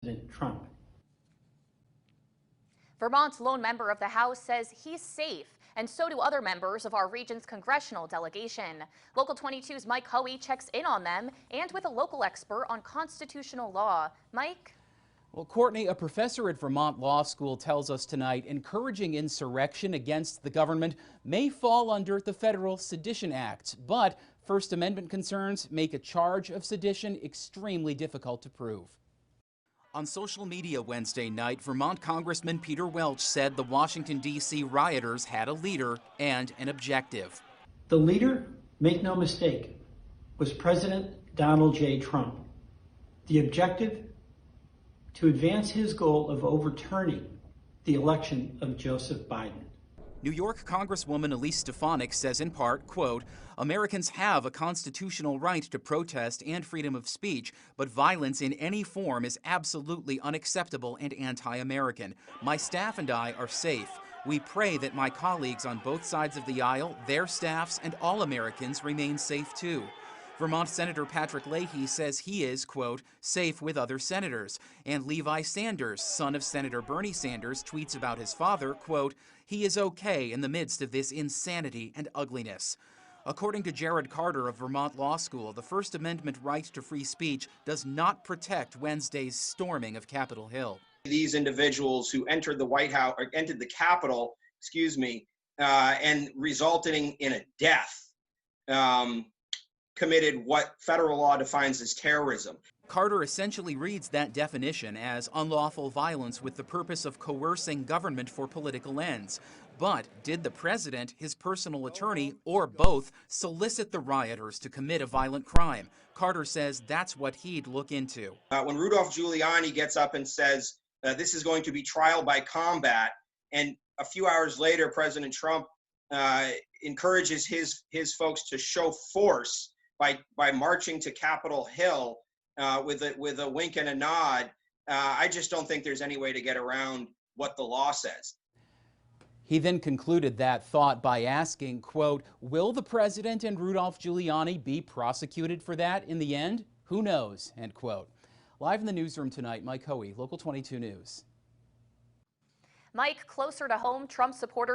President Trump. Vermont's lone member of the House says he's safe, and so do other members of our region's congressional delegation. Local 22's Mike Hoey checks in on them and with a local expert on constitutional law. Mike? Well, Courtney, a professor at Vermont Law School tells us tonight encouraging insurrection against the government may fall under the Federal Sedition Act, but First Amendment concerns make a charge of sedition extremely difficult to prove. On social media Wednesday night, Vermont Congressman Peter Welch said the Washington, D.C. rioters had a leader and an objective. The leader, make no mistake, was President Donald J. Trump. The objective, to advance his goal of overturning the election of Joseph Biden. New York Congresswoman Elise Stefanik says in part, quote, Americans have a constitutional right to protest and freedom of speech, but violence in any form is absolutely unacceptable and anti-American. My staff and I are safe. We pray that my colleagues on both sides of the aisle, their staffs, and all Americans remain safe too. Vermont Senator Patrick Leahy says he is, quote, safe with other senators. And Levi Sanders, son of Senator Bernie Sanders, tweets about his father, quote, he is okay in the midst of this insanity and ugliness. According to Jared Carter of Vermont Law School, the First Amendment right to free speech does not protect Wednesday's storming of Capitol Hill. These individuals who entered the White House, or entered the Capitol, and resulting in a death, committed what federal law defines as terrorism. Carter essentially reads that definition as unlawful violence with the purpose of coercing government for political ends. But did the president, his personal attorney, or both solicit the rioters to commit a violent crime? Carter says that's what he'd look into. When Rudolph Giuliani gets up and says this is going to be trial by combat, and a few hours later President Trump encourages his folks to show force by marching to Capitol Hill with a wink and a nod, I just don't think there's any way to get around what the law says. He then concluded that thought by asking, quote, will the president and Rudolph Giuliani be prosecuted for that in the end? Who knows, end quote. Live in the newsroom tonight, Mike Hoey, Local 22 News. Mike, closer to home, Trump supporters